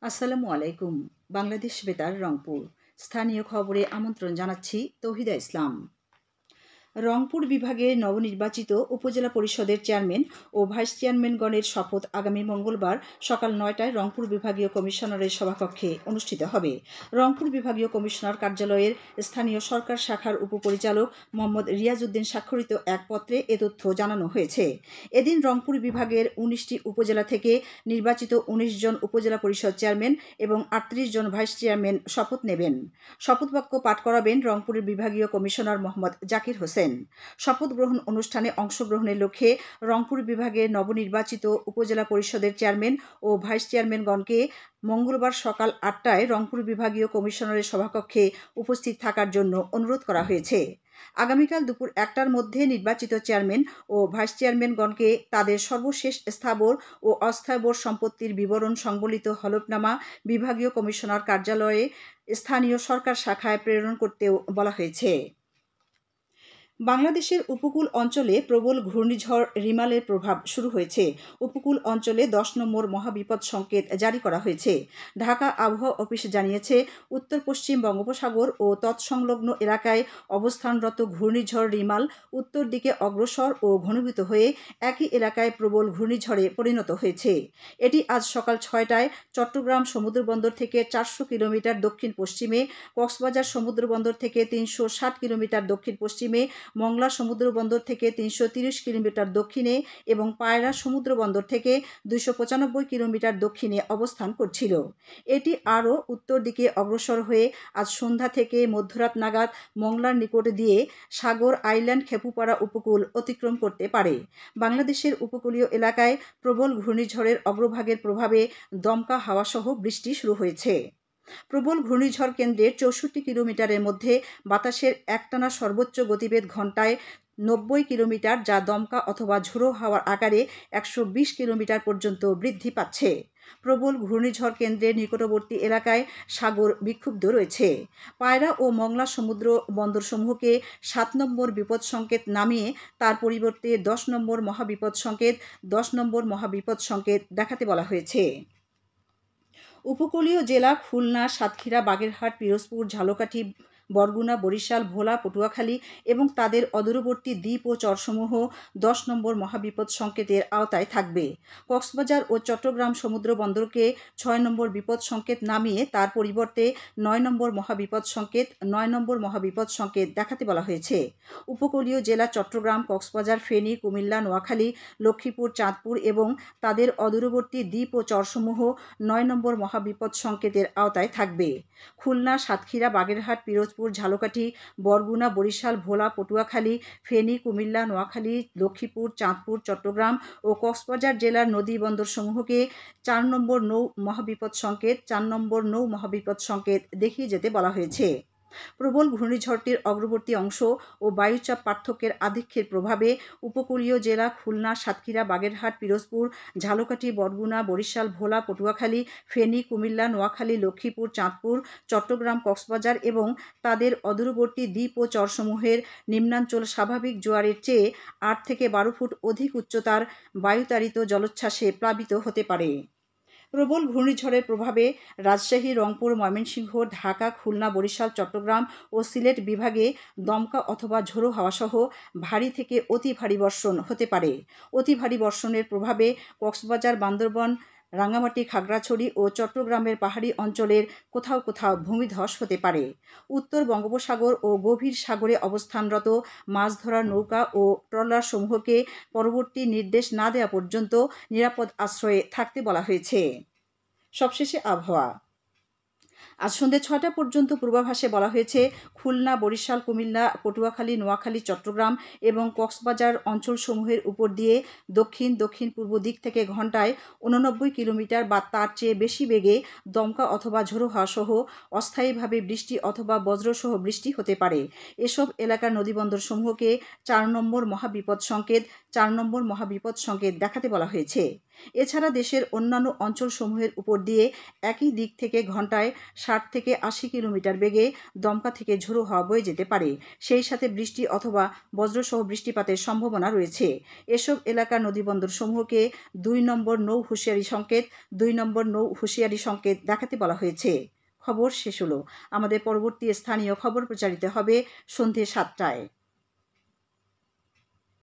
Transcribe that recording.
আসসালামু আলাইকুম। বাংলাদেশ বেতার রংপুর স্থানীয় খবরে আমন্ত্রণ জানাচ্ছি তৌহিদা ইসলাম। রংপুর বিভাগের নবনির্বাচিত উপজেলা পরিষদের চেয়ারম্যান ও ভাইস চেয়ারম্যানগণের শপথ আগামী মঙ্গলবার সকাল ৯টায় রংপুর বিভাগীয় কমিশনারের সভাকক্ষে অনুষ্ঠিত হবে। রংপুর বিভাগীয় কমিশনার কার্যালয়ের স্থানীয় সরকার শাখার উপপরিচালক মোহাম্মদ রিয়াজউদ্দিন স্বাক্ষরিত এক পত্রে এ তথ্য জানানো হয়েছে। এদিন রংপুর বিভাগের ১৯টি উপজেলা থেকে নির্বাচিত ১৯ জন উপজেলা পরিষদ চেয়ারম্যান এবং ৩৮ জন ভাইস চেয়ারম্যান শপথ নেবেন। শপথ বাক্য পাঠ করাবেন রংপুরের বিভাগীয় কমিশনার মোহাম্মদ জাকির হোসেন। শপথ গ্রহণ অনুষ্ঠানে অংশগ্রহণের লক্ষ্যে রংপুর বিভাগের নবনির্বাচিত উপজেলা পরিষদের চেয়ারম্যান ও ভাইস চেয়ারম্যানগণকে মঙ্গলবার সকাল ৮টায় রংপুর বিভাগীয় কমিশনারের সভাকক্ষে উপস্থিত থাকার জন্য অনুরোধ করা হয়েছে। আগামীকাল দুপুর ১টার মধ্যে নির্বাচিত চেয়ারম্যান ও ভাইস চেয়ারম্যানগণকে তাদের সর্বশেষ স্থাবর ও অস্থাবর সম্পত্তির বিবরণ সংবলিত হলফনামা বিভাগীয় কমিশনার কার্যালয়ে স্থানীয় সরকার শাখায় প্রেরণ করতেও বলা হয়েছে। বাংলাদেশের উপকূল অঞ্চলে প্রবল ঘূর্ণিঝড় রিমালের প্রভাব শুরু হয়েছে। উপকূল অঞ্চলে ১০ নম্বর মহাবিপদ সংকেত জারি করা হয়েছে। ঢাকা আবহাওয়া অফিস জানিয়েছে, উত্তর পশ্চিম বঙ্গোপসাগর ও তৎসংলগ্ন এলাকায় অবস্থানরত ঘূর্ণিঝড় রিমাল উত্তর দিকে অগ্রসর ও ঘনীভূত হয়ে একই এলাকায় প্রবল ঘূর্ণিঝড়ে পরিণত হয়েছে। এটি আজ সকাল ৬টায় চট্টগ্রাম সমুদ্রবন্দর থেকে ৪০০ কিলোমিটার দক্ষিণ পশ্চিমে, কক্সবাজার সমুদ্রবন্দর থেকে ৩৬০ কিলোমিটার দক্ষিণ পশ্চিমে, মংলা সমুদ্রবন্দর থেকে ৩৩০ কিলোমিটার দক্ষিণে এবং পায়রা সমুদ্রবন্দর থেকে ২৯৫ কিলোমিটার দক্ষিণে অবস্থান করছিল। এটি আরও উত্তর দিকে অগ্রসর হয়ে আজ সন্ধ্যা থেকে মধ্যরাত নাগাদ মংলার নিকট দিয়ে সাগর আইল্যান্ড খেপুপাড়া উপকূল অতিক্রম করতে পারে। বাংলাদেশের উপকূলীয় এলাকায় প্রবল ঘূর্ণিঝড়ের অগ্রভাগের প্রভাবে দমকা হাওয়াসহ বৃষ্টি শুরু হয়েছে। প্রবল ঘূর্ণিঝড় কেন্দ্রের ৬৪ কিলোমিটারের মধ্যে বাতাসের একটানা সর্বোচ্চ গতিবেগ ঘন্টায় ৯০ কিলোমিটার, যা দমকা অথবা ঝোড়ো হাওয়ার আকারে ১২০ কিলোমিটার পর্যন্ত বৃদ্ধি পাচ্ছে। প্রবল ঘূর্ণিঝড় কেন্দ্রের নিকটবর্তী এলাকায় সাগর বিক্ষুব্ধ রয়েছে। পায়রা ও মংলা সমুদ্র বন্দরসমূহকে ৭ নম্বর বিপদ সংকেত নামিয়ে তার পরিবর্তে ১০ নম্বর মহাবিপদ সংকেত, ১০ নম্বর মহাবিপদ সংকেত দেখাতে বলা হয়েছে। উপকূলীয় জেলা খুলনা, সাতক্ষীরা, বাগেরহাট, পিরোজপুর, ঝালকাঠি, বরগুনা, বরিশাল, ভোলা, পটুয়াখালী এবং তাদের অদূরবর্তী দ্বীপ ও চরসমূহ ১০ নম্বর মহাবিপদ সংকেতের আওতায় থাকবে। কক্সবাজার ও চট্টগ্রাম সমুদ্র বন্দরকে ৬ নম্বর বিপদ সংকেত নামিয়ে তার পরিবর্তে ৯ নম্বর মহাবিপদ সংকেত, ৯ নম্বর মহাবিপদ সংকেত দেখাতে বলা হয়েছে। উপকূলীয় জেলা চট্টগ্রাম, কক্সবাজার, ফেনী, কুমিল্লা, নোয়াখালী, লক্ষ্মীপুর, চাঁদপুর এবং তাদের অদূরবর্তী দ্বীপ ও চরসমূহ ৯ নম্বর মহাবিপদ সংকেতের আওতায় থাকবে। খুলনা, সাতক্ষীরা, বাগেরহাট, পিরোজপুর, ঝালকাঠি, বরগুনা, বরিশাল, ভোলা, পটুয়াখালী, ফেনী, কুমিল্লা, নোয়াখালী, লক্ষ্মীপুর, চাঁদপুর, চট্টগ্রাম ও কক্সবাজার জেলার নদী বন্দরসমূহকে ৪ নম্বর নৌ মহাবিপদ সংকেত, ৪ নম্বর নৌ মহাবিপদ সংকেত দেখিয়ে যেতে বলা হয়েছে। প্রবল ঘূর্ণিঝড়টির অগ্রবর্তী অংশ ও বায়ুচাপ পার্থক্যের আধিক্যের প্রভাবে উপকূলীয় জেলা খুলনা, সাতক্ষীরা, বাগেরহাট, পিরোজপুর, ঝালকাঠি, বরগুনা, বরিশাল, ভোলা, পটুয়াখালী, ফেনী, কুমিল্লা, নোয়াখালী, লক্ষ্মীপুর, চাঁদপুর, চট্টগ্রাম, কক্সবাজার এবং তাদের অদূরবর্তী দ্বীপ ও চরসমূহের নিম্নাঞ্চল স্বাভাবিক জোয়ারের চেয়ে ৮ থেকে ১২ ফুট অধিক উচ্চতার বায়ুতাড়িত জলোচ্ছ্বাসে প্লাবিত হতে পারে। প্রবল ঘূর্ণিঝড়ের প্রভাবে রাজশাহী, রংপুর, ময়মনসিংহ, ঢাকা, খুলনা, বরিশাল, চট্টগ্রাম ও সিলেট বিভাগে দমকা অথবা ঝোড়ো হাওয়াসহ ভারী থেকে অতি ভারী বর্ষণ হতে পারে। অতি ভারী বর্ষণের প্রভাবে কক্সবাজার, বান্দরবান, রাঙ্গামাটি, খাগড়াছড়ি ও চট্টগ্রামের পাহাড়ি অঞ্চলের কোথাও কোথাও ভূমিধস হতে পারে। উত্তর বঙ্গোপসাগর ও গভীর সাগরে অবস্থানরত মাছ ধরার নৌকা ও ট্রলারসমূহকে পরবর্তী নির্দেশ না দেওয়া পর্যন্ত নিরাপদ আশ্রয়ে থাকতে বলা হয়েছে। সবশেষে আবহাওয়া। আজ সন্ধ্যে ৬টা পর্যন্ত পূর্বাভাসে বলা হয়েছে, খুলনা, বরিশাল, কুমিল্লা, পটুয়াখালী, নোয়াখালী, চট্টগ্রাম এবং কক্সবাজার অঞ্চলসমূহের উপর দিয়ে দক্ষিণ দক্ষিণ পূর্ব দিক থেকে ঘন্টায় ৮৯ কিলোমিটার বা তার চেয়ে বেশি বেগে দমকা অথবা ঝোড়ো হাওয়াসহ অস্থায়ীভাবে বৃষ্টি অথবা বজ্রসহ বৃষ্টি হতে পারে। এসব এলাকার নদীবন্দরসমূহকে ৪ নম্বর মহাবিপদ সংকেত, ৪ নম্বর মহাবিপদ সংকেত দেখাতে বলা হয়েছে। এছাড়া দেশের অন্যান্য অঞ্চলসমূহের উপর দিয়ে একই দিক থেকে ঘন্টায় 60 থেকে 80 কিলোমিটার বেগে দমকা থেকে ঝোড়ো হাওয়া বয়ে যেতে পারে। সেই সাথে বৃষ্টি অথবা বজ্রসহ বৃষ্টিপাতের সম্ভাবনা রয়েছে। এসব এলাকার নদীবন্দরসমূহকে 2 নম্বর নৌ হুঁশিয়ারি সংকেত 2 নম্বর নৌ হুঁশিয়ারি সংকেত দেখাতে বলা হয়েছে। খবর শেষ হলো। আমাদের পরবর্তী স্থানীয় খবর প্রচারিত হবে সন্ধে 7টায়।